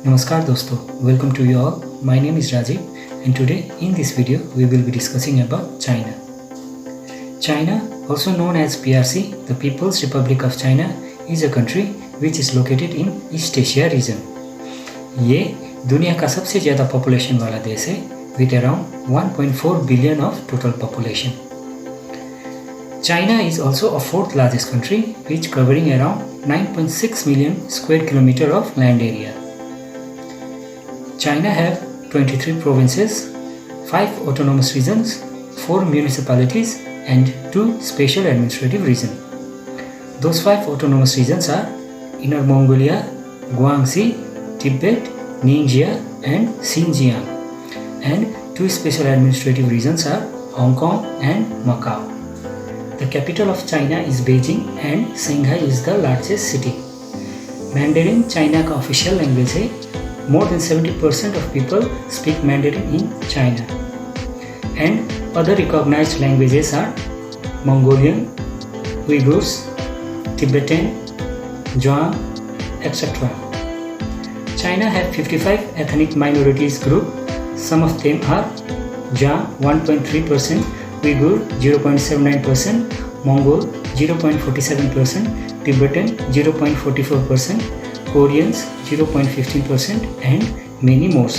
Namaskar dosto, welcome to you all. My name is Rajiv and today in this video we will be discussing about China. China, also known as PRC, the People's Republic of China, is a country which is located in East Asia region. ये दुनिया का सबसे ज़्यादा population वाला देश है with around 1.4 billion of total population. China is also a fourth largest country which covering around 9.6 million square kilometer of land area. China have 23 provinces, 5 autonomous regions, 4 municipalities and 2 special administrative regions. Those 5 autonomous regions are Inner Mongolia, Guangxi, Tibet, Ningxia and Xinjiang. And 2 special administrative regions are Hong Kong and Macau. The capital of China is Beijing and Shanghai is the largest city. Mandarin China का official language है. More than 70% of people speak Mandarin in China. And other recognized languages are Mongolian, Uyghurs, Tibetan, Zhuang, etc. China have 55 ethnic minorities group. Some of them are Zhuang 1.3%, Uyghur 0.79%, Mongol 0.47%, Tibetan 0.44%, Koreans 0.15% and many more.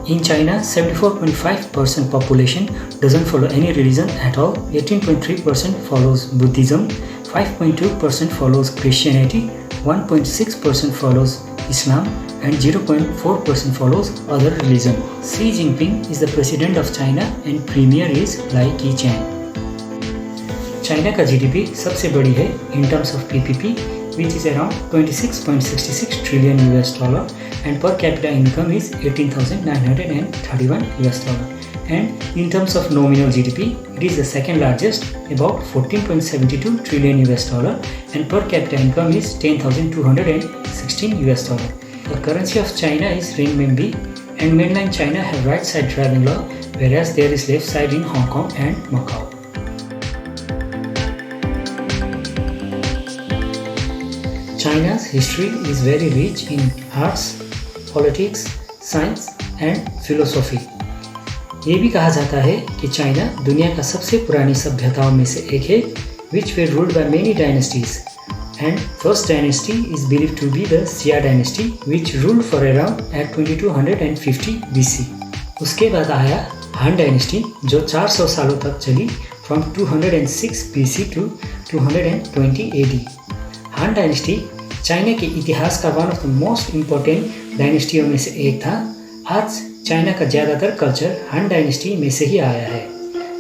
In China, 74.5% population doesn't follow any religion at all, 18.3% follows Buddhism, 5.2% follows Christianity, 1.6% follows Islam and 0.4% follows other religion. Xi Jinping is the president of China and premier is Lai Keqiang. China का GDP सबसे बड़ी है in terms of PPP which is around 26.66 trillion US dollar and per capita income is 18,931 US dollar. And in terms of nominal GDP, it is the second largest, about 14.72 trillion US dollar and per capita income is 10,216 US dollar. The currency of China is renminbi and mainland China have right side driving law whereas there is left side in Hong Kong and Macau. China's history is very rich in arts, politics, science and philosophy. ये भी कहा जाता है कि China दुनिया का सबसे पुरानी सभ्यताओं में से एक है which were ruled by many dynasties. And first dynasty is believed to be the Xia dynasty which ruled for around at 2250 BC. उसके बाद आया Han dynasty जो 400 सालों तक चली from 206 BC to 220 AD. Han dynasty China के इतिहास का one of the most important डायनेस्टियों में से एक था. आज चाइना का ज़्यादातर कल्चर हान डायनेस्टी में से ही आया है.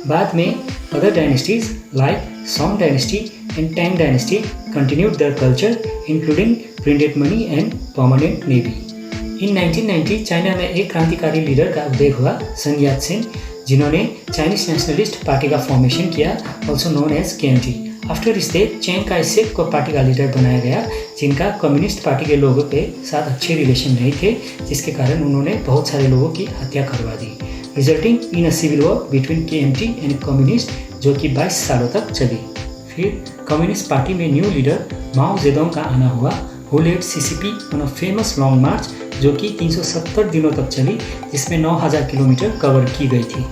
बाद में other dynasties like song dynasty and Tang dynasty continued their culture including printed money and permanent navy. In 1990 China में एक क्रांतिकारी लीडर का उदय हुआ, सन यात सेन, जिन्होंने चाइनीज नेशनलिस्ट पार्टी का फॉर्मेशन किया, also known as KMT. After his death Chiang Kai-shek को party का लीडर बनाया गया, जिनका कम्युनिस्ट पार्टी के लोगों के साथ अच्छे रिलेशन नहीं थे, जिसके कारण उन्होंने बहुत सारे लोगों की हत्या करवा दी, resulting in a civil war between KMT and communist जो कि 22 सालों तक चली. फिर कम्युनिस्ट पार्टी में न्यू लीडर माओ जेडोंग का आना हुआ, who led CCP on a famous long march जो कि 370 दिनों तक चली, जिसमें 9000 किलोमीटर कवर की गई थी.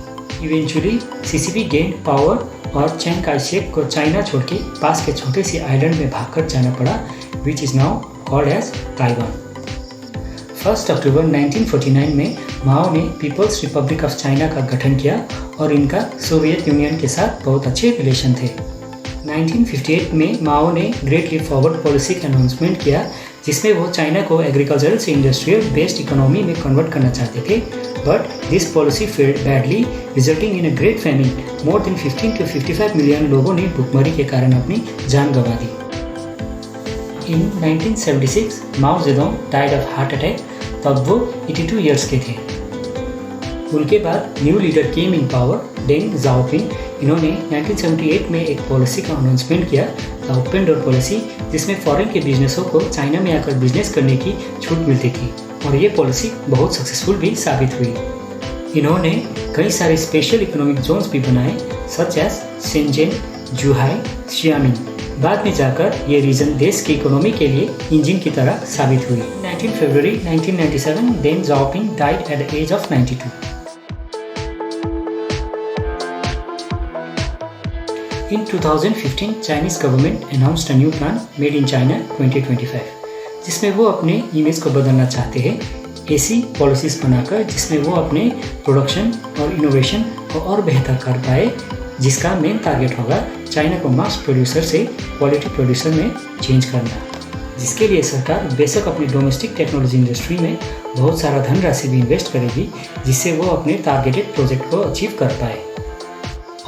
इवेंचुअली CCP गेंड पावर और चैंग काई-शेक को चाइना छोड़ के पास के छोटे से आइलैंड में भागकर जाना पड़ा, which is now called as Taiwan. 1 अक्टूबर 1949 में माओ ने पीपल्स रिपब्लिक ऑफ चाइना का गठन किया और इनका सोवियत यूनियन के साथ बहुत अच्छे रिलेशन थे. 1958 में माओ ने ग्रेट लीप फॉरवर्ड पॉलिसी का अनाउंसमेंट किया, जिसमें वो चाइना को एग्रीकल्चरल से इंडस्ट्रियल बेस्ड इकोनॉमी में कन्वर्ट करना चाहते थे. But this policy failed badly, resulting in a great famine. More than 15 to 55 million लोगों ने भूखमरी के कारण अपनी जान गंवा दी. In 1976, Mao Zedong died of heart attack. तब वो 82 years के थे. उनके बाद न्यू लीडर केम इन पावर, डेंग जाओपिंग. इन्होंने 1978 में एक पॉलिसी का अनाउंसमेंट किया, द ओपन डोर पॉलिसी, जिसमें फॉरेन के बिजनेसों को चाइना में आकर बिजनेस करने की छूट मिलती थी और ये पॉलिसी बहुत सक्सेसफुल भी साबित हुई. इन्होंने कई सारे स्पेशल इकोनॉमिक जोन्स भी बनाए, सच एज शेंजेन, जुहाई, शियामिन. बाद में जाकर ये रीजन देश की इकोनॉमी के लिए इंजन की तरह साबित हुई। 19 February 1997 Deng Xiaoping died at the age of 92। In 2015, Chinese government announced a new plan made in China 2025, जिसमें वो अपने इमेज को बदलना चाहते हैं ऐसी पॉलिसीज बनाकर जिसमें वो अपने प्रोडक्शन और इनोवेशन को और बेहतर कर पाए, जिसका मेन टारगेट होगा चाइना को मास प्रोड्यूसर से क्वालिटी प्रोड्यूसर में चेंज करना, जिसके लिए सरकार बेशक अपनी डोमेस्टिक टेक्नोलॉजी इंडस्ट्री में बहुत सारा धनराशि भी इन्वेस्ट करेगी, जिससे वो अपने टारगेटेड प्रोजेक्ट को अचीव कर पाए।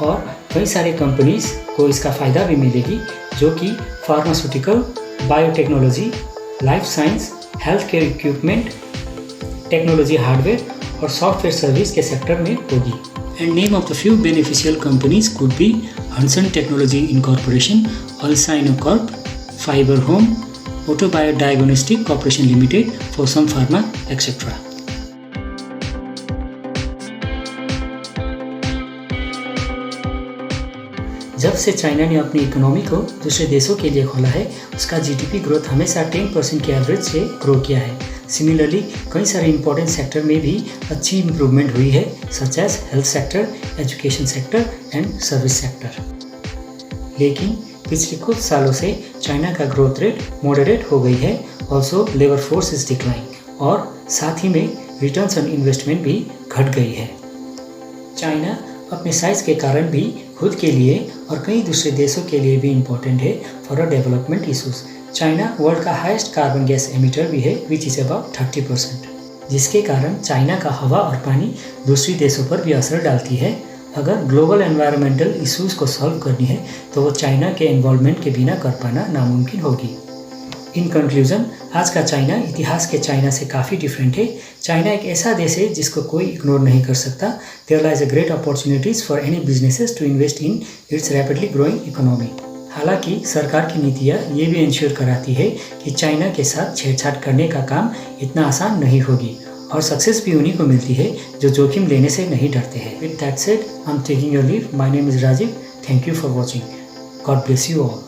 और कई सारे कंपनीज को इसका फ़ायदा भी मिलेगी जो कि pharmaceutical, biotechnology, life science, health care equipment, technology hardware और सॉफ्टवेयर सर्विस के सेक्टर में होगी। And name of the few beneficial companies could be Hanson technology incorporation, Alsa Innocorp, FiberHome, Autobio diagnostic corporation limited, Fosun Pharma etcetera. जब से China ने अपनी economy को दूसरे देशों के लिए खोला है, उसका जीडीपी ग्रोथ हमेशा 10% के एवरेज से ग्रो किया है। सिमिलरली कई सारे इंपॉर्टेंट सेक्टर में भी अच्छी इंप्रूवमेंट हुई है, such as health sector, education sector and service sector. लेकिन पिछले कुछ सालों से चाइना का ग्रोथ रेट मॉडरेट हो गई है। Also labour force is decline और साथ ही में रिटर्न्स ऑन इन्वेस्टमेंट भी घट गई है। चाइना अपने साइज के कारण भी खुद के लिए और कई दूसरे देशों के लिए भी इम्पोर्टेंट है for a development issues. China world का हाईएस्ट कार्बन गैस एमिटर भी है विच इज़ अबाउट 30%, जिसके कारण चाइना का हवा और पानी दूसरी देशों पर भी असर डालती है। अगर ग्लोबल एनवायरमेंटल इशूज़ को सॉल्व करनी है तो वो चाइना के इन्वॉल्वमेंट के बिना कर पाना नामुमकिन होगी। इन कंक्लूजन, आज का चाइना इतिहास के चाइना से काफ़ी डिफरेंट है। चाइना एक ऐसा देश है जिसको कोई इग्नोर नहीं कर सकता। There lies a great opportunities for any businesses to invest in its rapidly growing economy. हालांकि सरकार की नीतियाँ ये भी इंश्योर कराती है कि चाइना के साथ छेड़छाड़ करने का काम इतना आसान नहीं होगी और सक्सेस भी उन्हीं को मिलती है जो जोखिम लेने से नहीं डरते हैं। With that said, I am taking your leave. My name is Rajiv. Thank you for watching. God bless you all.